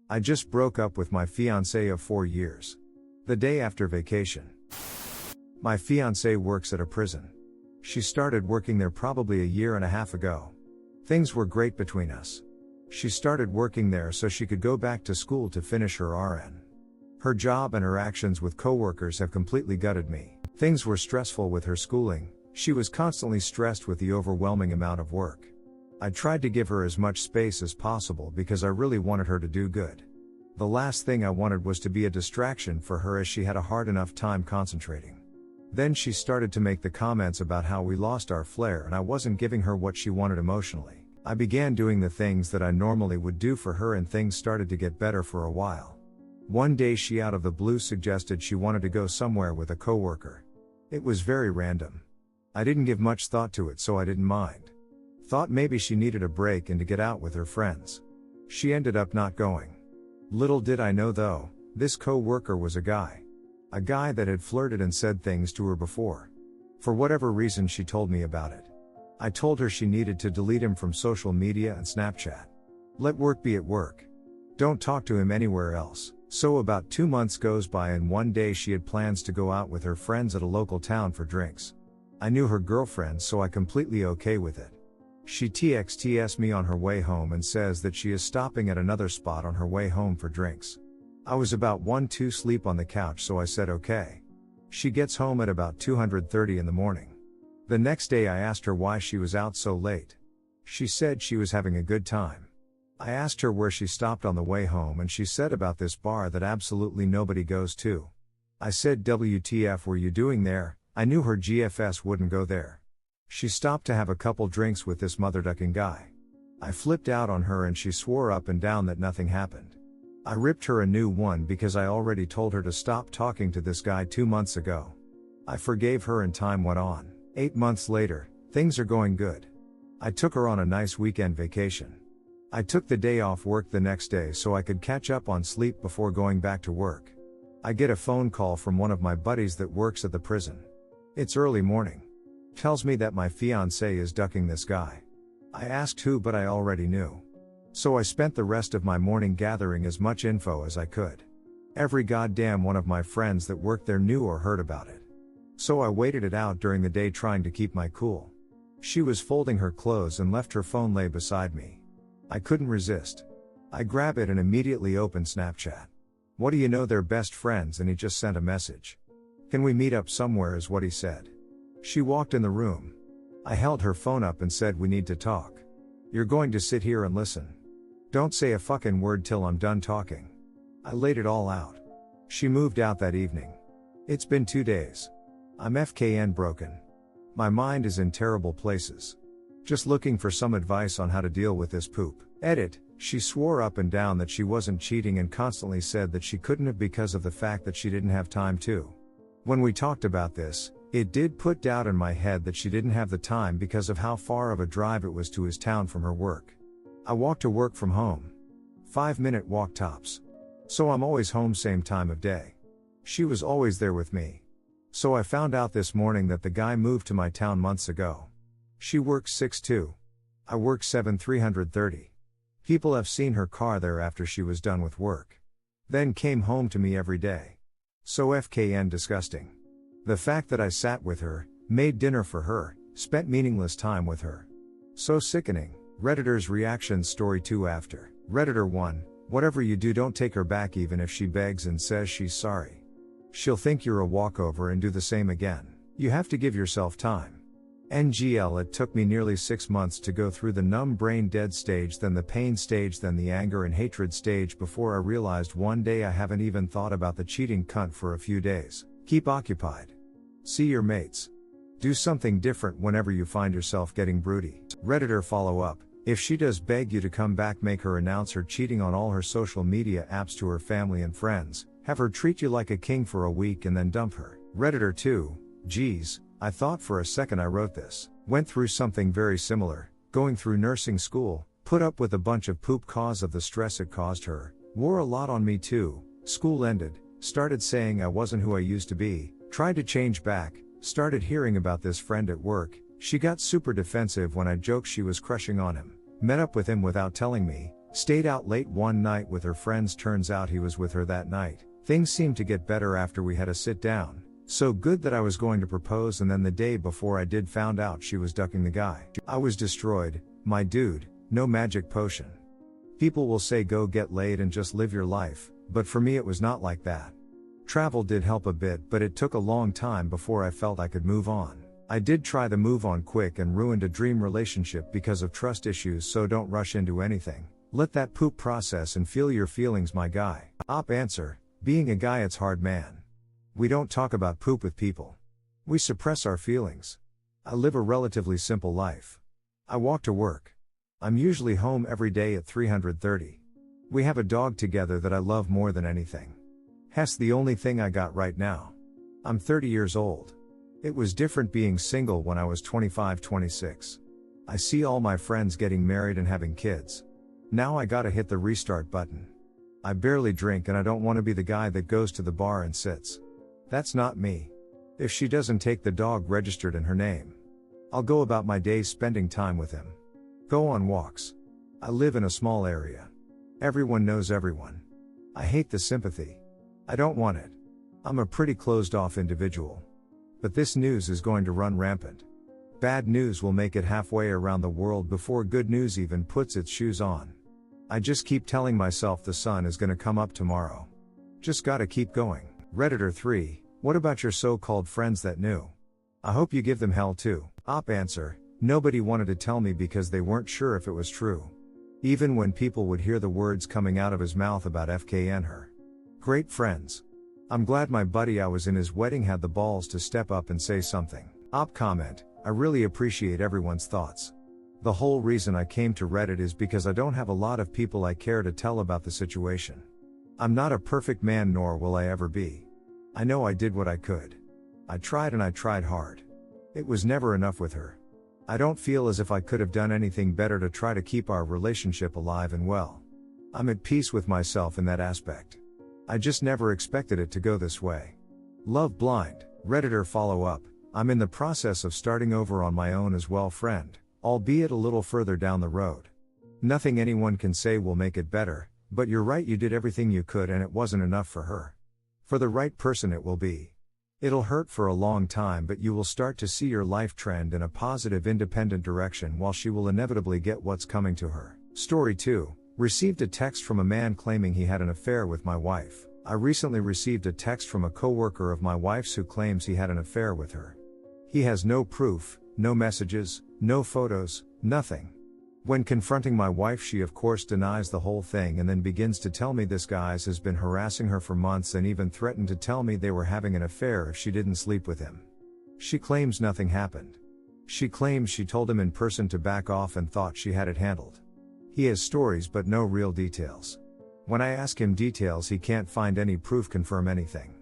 I just broke up with my fiancé of 4 years. The day after vacation. My fiancé works at a prison. She started working there probably a year and a half ago. Things were great between us. She started working there so she could go back to school to finish her RN. Her job and her actions with coworkers have completely gutted me. Things were stressful with her schooling. She was constantly stressed with the overwhelming amount of work. I tried to give her as much space as possible because I really wanted her to do good. The last thing I wanted was to be a distraction for her as she had a hard enough time concentrating. Then she started to make the comments about how we lost our flair and I wasn't giving her what she wanted emotionally. I began doing the things that I normally would do for her and things started to get better for a while. One day she out of the blue suggested she wanted to go somewhere with a coworker. It was very random. I didn't give much thought to it so I didn't mind. Thought maybe she needed a break and to get out with her friends. She ended up not going. Little did I know though, this co-worker was a guy. A guy that had flirted and said things to her before. For whatever reason she told me about it. I told her she needed to delete him from social media and Snapchat. Let work be at work. Don't talk to him anywhere else. So about 2 months goes by and one day she had plans to go out with her friends at a local town for drinks. I knew her girlfriend so I completely okay with it. She TXTs me on her way home and says that she is stopping at another spot on her way home for drinks. I was about 1-2 sleep on the couch so I said okay. She gets home at about 2:30 in the morning. The next day I asked her why she was out so late. She said she was having a good time. I asked her where she stopped on the way home and she said about this bar that absolutely nobody goes to. I said WTF were you doing there? I knew her GFS wouldn't go there. She stopped to have a couple drinks with this motherfucking guy. I flipped out on her and she swore up and down that nothing happened. I ripped her a new one because I already told her to stop talking to this guy 2 months ago. I forgave her and time went on. 8 months later, things are going good. I took her on a nice weekend vacation. I took the day off work the next day so I could catch up on sleep before going back to work. I get a phone call from one of my buddies that works at the prison. It's early morning. Tells me that my fiancé is ducking this guy. I asked who but I already knew. So I spent the rest of my morning gathering as much info as I could. Every goddamn one of my friends that worked there knew or heard about it. So I waited it out during the day trying to keep my cool. She was folding her clothes and left her phone lay beside me. I couldn't resist. I grab it and immediately open Snapchat. What do you know, they're best friends and he just sent a message. Can we meet up somewhere is what he said. She walked in the room. I held her phone up and said we need to talk. You're going to sit here and listen. Don't say a fucking word till I'm done talking. I laid it all out. She moved out that evening. It's been 2 days. I'm FKN broken. My mind is in terrible places. Just looking for some advice on how to deal with this poop. Edit, she swore up and down that she wasn't cheating and constantly said that she couldn't have because of the fact that she didn't have time to. When we talked about this, it did put doubt in my head that she didn't have the time because of how far of a drive it was to his town from her work. I walk to work from home. 5-minute walk tops. So I'm always home same time of day. She was always there with me. So I found out this morning that the guy moved to my town months ago. She works 6'2". I work 7'330". People have seen her car there after she was done with work. Then came home to me every day. So FKN disgusting. The fact that I sat with her, made dinner for her, spent meaningless time with her. So sickening. Redditor's reactions story 2 after. Redditor 1, whatever you do don't take her back even if she begs and says she's sorry. She'll think you're a walkover and do the same again. You have to give yourself time. NGL it took me nearly 6 months to go through the numb brain dead stage, then the pain stage, then the anger and hatred stage before I realized one day I haven't even thought about the cheating cunt for a few days. Keep occupied. See your mates. Do something different whenever you find yourself getting broody. Redditor follow up. If she does beg you to come back, make her announce her cheating on all her social media apps to her family and friends, have her treat you like a king for a week and then dump her. Redditor 2, geez, I thought for a second I wrote this. Went through something very similar, going through nursing school, put up with a bunch of poop cause of the stress it caused her, wore a lot on me too, school ended, started saying I wasn't who I used to be, tried to change back, started hearing about this friend at work, she got super defensive when I joked she was crushing on him, met up with him without telling me, Stayed out late one night with her friends, turns out he was with her that night. Things seemed to get better after we had a sit down. So good that I was going to propose, and then the day before I did found out she was ducking the guy. I was destroyed, my dude, no magic potion. People will say go get laid and just live your life, but for me it was not like that. Travel did help a bit, but it took a long time before I felt I could move on. I did try to move on quick and ruined a dream relationship because of trust issues, so don't rush into anything. Let that poop process and feel your feelings, my guy. Op answer, being a guy it's hard, man. We don't talk about poop with people. We suppress our feelings. I live a relatively simple life. I walk to work. I'm usually home every day at 3:30. We have a dog together that I love more than anything. Hess the only thing I got right now. I'm 30 years old. It was different being single when I was 25, 26. I see all my friends getting married and having kids. Now I gotta hit the restart button. I barely drink and I don't want to be the guy that goes to the bar and sits. That's not me. If she doesn't take the dog registered in her name, I'll go about my days spending time with him. Go on walks. I live in a small area. Everyone knows everyone. I hate the sympathy. I don't want it. I'm a pretty closed-off individual. But this news is going to run rampant. Bad news will make it halfway around the world before good news even puts its shoes on. I just keep telling myself the sun is gonna come up tomorrow. Just gotta keep going. Redditor 3, what about your so-called friends that knew? I hope you give them hell too. Op answer, nobody wanted to tell me because they weren't sure if it was true. Even when people would hear the words coming out of his mouth about FKN her. Great friends. I'm glad my buddy I was in his wedding had the balls to step up and say something. Op comment, I really appreciate everyone's thoughts. The whole reason I came to Reddit is because I don't have a lot of people I care to tell about the situation. I'm not a perfect man, nor will I ever be. I know I did what I could. I tried and I tried hard. It was never enough with her. I don't feel as if I could have done anything better to try to keep our relationship alive and well. I'm at peace with myself in that aspect. I just never expected it to go this way. Love blind. Redditor follow up, I'm in the process of starting over on my own as well, friend, albeit a little further down the road. Nothing anyone can say will make it better, but you're right, you did everything you could and it wasn't enough for her. For the right person it will be. It'll hurt for a long time, but you will start to see your life trend in a positive, independent direction, while she will inevitably get what's coming to her. Story 2. Received a text from a man claiming he had an affair with my wife. I recently received a text from a coworker of my wife's who claims he had an affair with her. He has no proof, no messages, no photos, nothing. When confronting my wife, she of course denies the whole thing and then begins to tell me this guy has been harassing her for months and even threatened to tell me they were having an affair if she didn't sleep with him. She claims nothing happened. She claims she told him in person to back off and thought she had it handled. He has stories but no real details. When I ask him details, he can't find any proof confirm anything.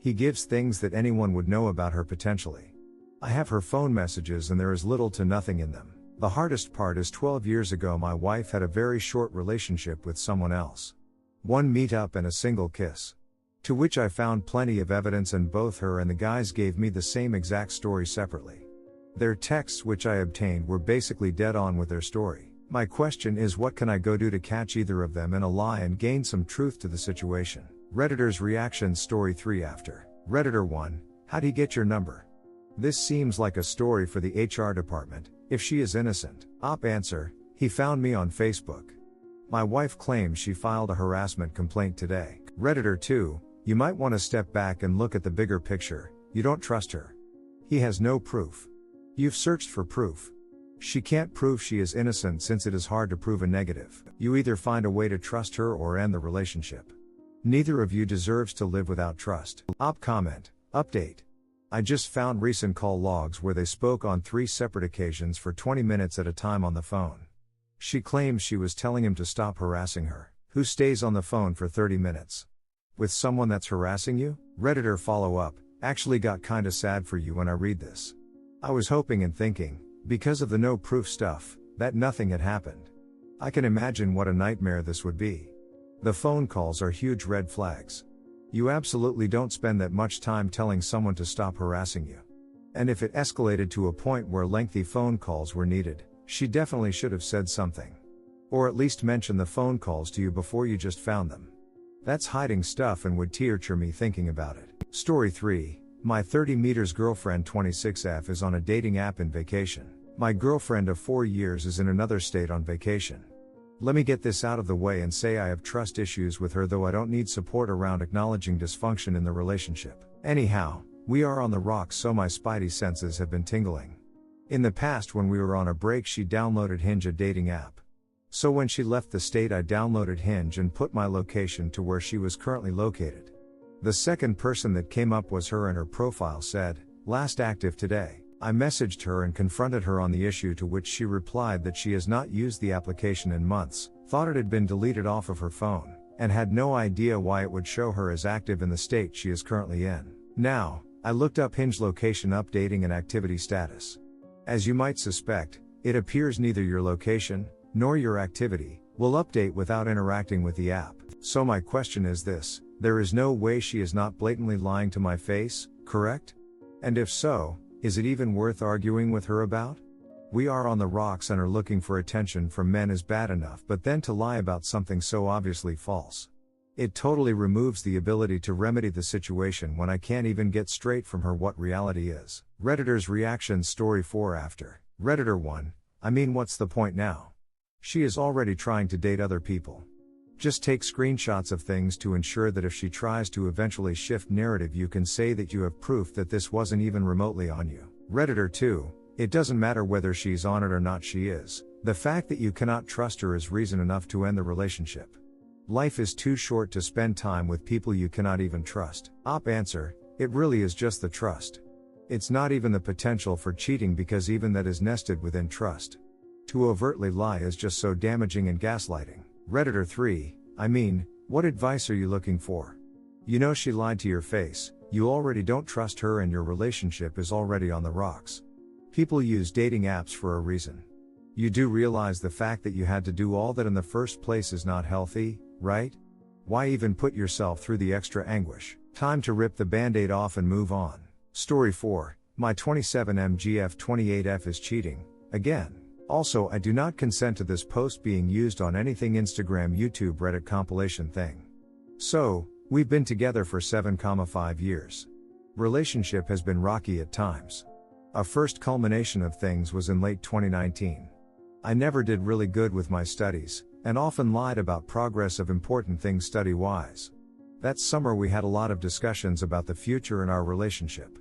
He gives things that anyone would know about her potentially. I have her phone messages and there is little to nothing in them. The hardest part is 12 years ago my wife had a very short relationship with someone else. One meet-up and a single kiss. To which I found plenty of evidence, and both her and the guys gave me the same exact story separately. Their texts which I obtained were basically dead on with their story. My question is, what can I go do to catch either of them in a lie and gain some truth to the situation? Redditor's reaction. Story 3 after. Redditor 1, how'd he get your number? This seems like a story for the HR department, if she is innocent. Op answer, he found me on Facebook. My wife claims she filed a harassment complaint today. Redditor 2, you might want to step back and look at the bigger picture, you don't trust her. He has no proof. You've searched for proof. She can't prove she is innocent since it is hard to prove a negative. You either find a way to trust her or end the relationship. Neither of you deserves to live without trust. Op comment, update. I just found recent call logs where they spoke on 3 separate occasions for 20 minutes at a time on the phone. She claims she was telling him to stop harassing her. Who stays on the phone for 30 minutes? With someone that's harassing you? Redditor follow up, actually got kinda sad for you when I read this. I was hoping and thinking, because of the no proof stuff, that nothing had happened. I can imagine what a nightmare this would be. The phone calls are huge red flags. You absolutely don't spend that much time telling someone to stop harassing you. And if it escalated to a point where lengthy phone calls were needed, she definitely should have said something. Or at least mention the phone calls to you before you just found them. That's hiding stuff and would torture me thinking about it. Story 3. My 30 meters girlfriend 26F is on a dating app in vacation. My girlfriend of 4 years is in another state on vacation. Let me get this out of the way and say I have trust issues with her, though I don't need support around acknowledging dysfunction in the relationship. Anyhow, we are on the rocks, so my spidey senses have been tingling. In the past, when we were on a break, she downloaded Hinge, a dating app. So when she left the state, I downloaded Hinge and put my location to where she was currently located. The second person that came up was her, and her profile said, "Last active today." I messaged her and confronted her on the issue, to which she replied that she has not used the application in months, thought it had been deleted off of her phone, and had no idea why it would show her as active in the state she is currently in. Now, I looked up Hinge location updating and activity status. As you might suspect, it appears neither your location, nor your activity, will update without interacting with the app. So my question is this: there is no way she is not blatantly lying to my face, correct? And if so, is it even worth arguing with her about? We are on the rocks and are looking for attention from men is bad enough, but then to lie about something so obviously false. It totally removes the ability to remedy the situation when I can't even get straight from her what reality is. Redditor's reactions. Story 4 after. Redditor 1, I mean, what's the point now? She is already trying to date other people. Just take screenshots of things to ensure that if she tries to eventually shift narrative, you can say that you have proof that this wasn't even remotely on you. Redditor 2, it doesn't matter whether she's on it or not, she is. The fact that you cannot trust her is reason enough to end the relationship. Life is too short to spend time with people you cannot even trust. Op answer, it really is just the trust. It's not even the potential for cheating, because even that is nested within trust. To overtly lie is just so damaging and gaslighting. Redditor 3, I mean, what advice are you looking for? You know she lied to your face, you already don't trust her, and your relationship is already on the rocks. People use dating apps for a reason. You do realize the fact that you had to do all that in the first place is not healthy, right? Why even put yourself through the extra anguish? Time to rip the band-aid off and move on. Story 4, my 27MGF 28F is cheating, again. Also, I do not consent to this post being used on anything Instagram, YouTube, Reddit compilation thing. So, we've been together for 7,5 years. Relationship has been rocky at times. A first culmination of things was in late 2019. I never did really good with my studies, and often lied about progress of important things study-wise. That summer we had a lot of discussions about the future in our relationship.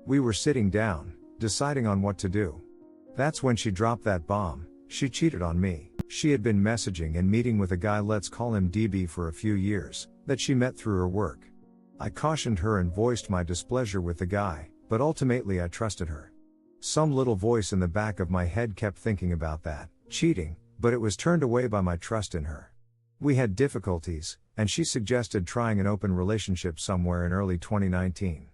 We were sitting down, deciding on what to do. That's when she dropped that bomb. She cheated on me. She had been messaging and meeting with a guy, let's call him DB, for a few years, that she met through her work. I cautioned her and voiced my displeasure with the guy, but ultimately I trusted her. Some little voice in the back of my head kept thinking about that, cheating, but it was turned away by my trust in her. We had difficulties, and she suggested trying an open relationship somewhere in early 2019.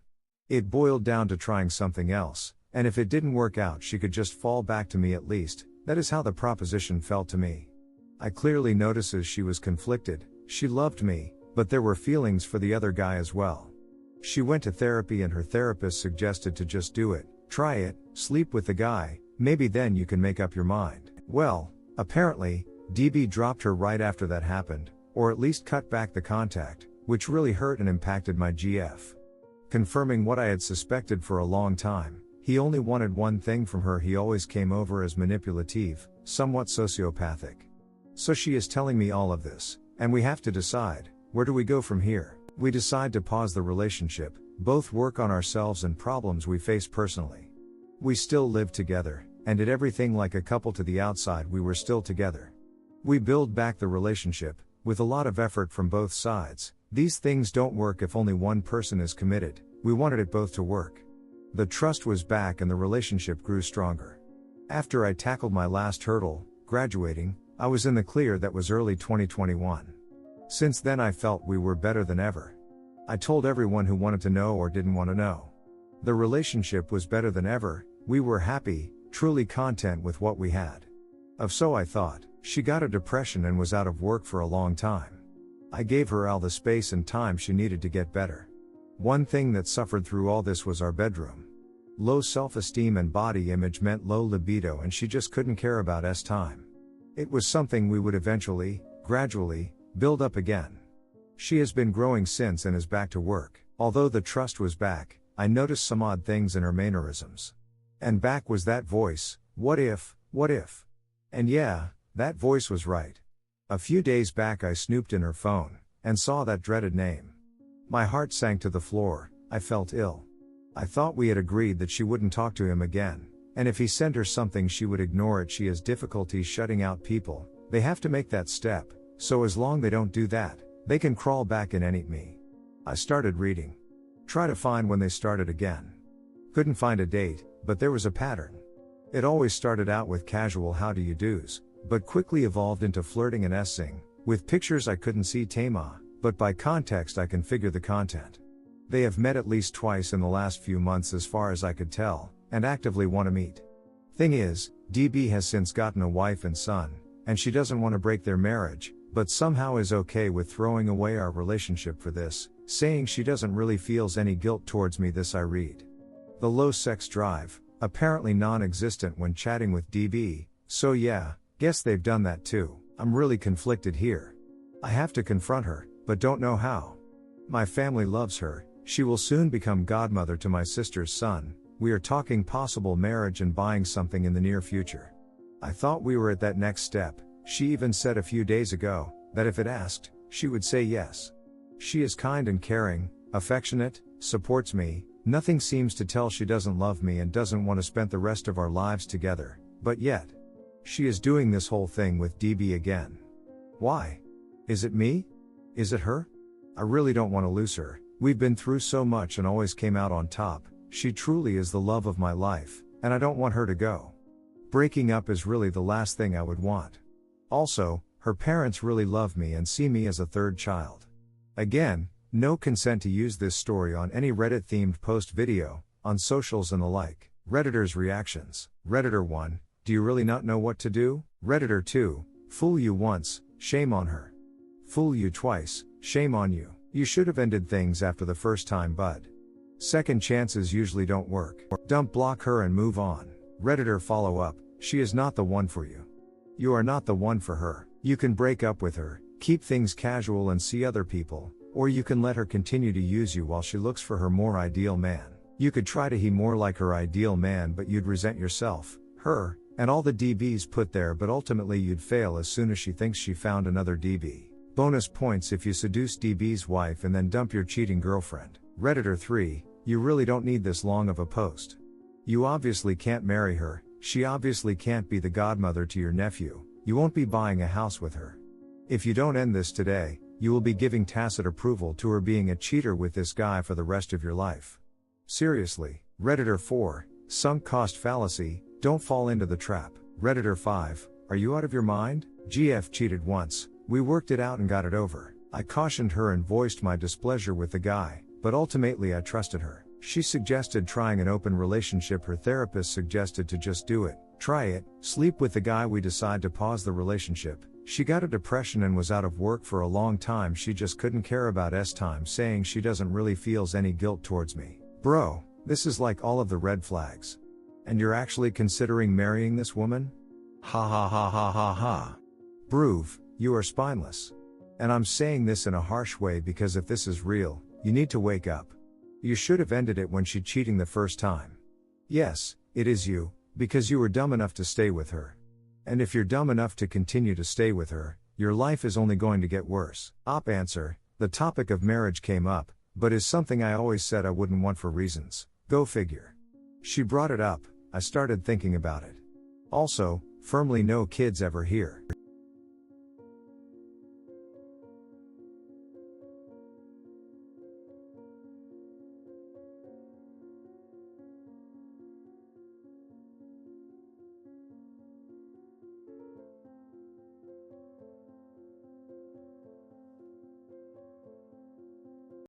It boiled down to trying something else, and if it didn't work out, she could just fall back to me at least. That is how the proposition felt to me. I clearly notices she was conflicted. She loved me, but there were feelings for the other guy as well. She went to therapy and her therapist suggested to just do it, try it, sleep with the guy, maybe then you can make up your mind. Well, apparently, DB dropped her right after that happened, or at least cut back the contact, which really hurt and impacted my GF. Confirming what I had suspected for a long time. He only wanted one thing from her. He always came over as manipulative, somewhat sociopathic. So she is telling me all of this, and we have to decide, where do we go from here? We decide to pause the relationship, both work on ourselves and problems we face personally. We still live together, and did everything like a couple to the outside. We were still together. We build back the relationship, with a lot of effort from both sides. These things don't work if only one person is committed. We wanted it both to work. The trust was back and the relationship grew stronger. After I tackled my last hurdle, graduating, I was in the clear. That was early 2021. Since then I felt we were better than ever. I told everyone who wanted to know or didn't want to know. The relationship was better than ever. We were happy, truly content with what we had. So I thought. She got a depression and was out of work for a long time. I gave her all the space and time she needed to get better. One thing that suffered through all this was our bedroom. Low self-esteem and body image meant low libido, and she just couldn't care about time. It was something we would eventually, gradually, build up again. She has been growing since and is back to work. Although the trust was back, I noticed some odd things in her mannerisms. And back was that voice, what if? And yeah, that voice was right. A few days back I snooped in her phone, and saw that dreaded name. My heart sank to the floor, I felt ill. I thought we had agreed that she wouldn't talk to him again, and if he sent her something she would ignore it. She has difficulty shutting out people, they have to make that step, so as long they don't do that, they can crawl back in and eat me. I started reading. Try to find when they started again. Couldn't find a date, but there was a pattern. It always started out with casual how do you do's, but quickly evolved into flirting and essing, with pictures I couldn't see Tama, but by context I can figure the content. They have met at least twice in the last few months as far as I could tell, and actively want to meet. Thing is, DB has since gotten a wife and son, and she doesn't want to break their marriage, but somehow is okay with throwing away our relationship for this, saying she doesn't really feels any guilt towards me. This I read. The low sex drive, apparently non-existent when chatting with DB, so yeah, guess they've done that too. I'm really conflicted here. I have to confront her, but don't know how. My family loves her, she will soon become godmother to my sister's son, we are talking possible marriage and buying something in the near future. I thought we were at that next step. She even said a few days ago, that if it asked, she would say yes. She is kind and caring, affectionate, supports me, nothing seems to tell she doesn't love me and doesn't want to spend the rest of our lives together, but yet, she is doing this whole thing with DB again. Why? Is it me? Is it her? I really don't want to lose her, we've been through so much and always came out on top, she truly is the love of my life, and I don't want her to go. Breaking up is really the last thing I would want. Also, her parents really love me and see me as a third child. Again, no consent to use this story on any Reddit-themed post video, on socials and the like. Redditors' reactions. Redditor 1, do you really not know what to do? Redditor 2, fool you once, shame on her. Fool you twice, shame on you. You should have ended things after the first time, bud. Second chances usually don't work. Dump block her and move on. Redditor follow up, she is not the one for you. You are not the one for her. You can break up with her, keep things casual and see other people, or you can let her continue to use you while she looks for her more ideal man. You could try to be more like her ideal man, but you'd resent yourself, her, and all the DBs put there, but ultimately you'd fail as soon as she thinks she found another DB. Bonus points if you seduce DB's wife and then dump your cheating girlfriend. Redditor 3, you really don't need this long of a post. You obviously can't marry her, she obviously can't be the godmother to your nephew, you won't be buying a house with her. If you don't end this today, you will be giving tacit approval to her being a cheater with this guy for the rest of your life. Seriously. Redditor 4, sunk cost fallacy, don't fall into the trap. Redditor 5, are you out of your mind? GF cheated once, we worked it out and got it over. I cautioned her and voiced my displeasure with the guy, but ultimately I trusted her. She suggested trying an open relationship. Her therapist suggested to just do it, try it, sleep with the guy. We decide to pause the relationship. She got a depression and was out of work for a long time. She just couldn't care about time, saying she doesn't really feels any guilt towards me. Bro, this is like all of the red flags. And you're actually considering marrying this woman? Ha ha ha ha ha ha. Broove, you are spineless. And I'm saying this in a harsh way because if this is real, you need to wake up. You should have ended it when she cheating the first time. Yes, it is you, because you were dumb enough to stay with her. And if you're dumb enough to continue to stay with her, your life is only going to get worse. Op answer, the topic of marriage came up, but is something I always said I wouldn't want for reasons. Go figure. She brought it up, I started thinking about it. Also, firmly no kids ever here.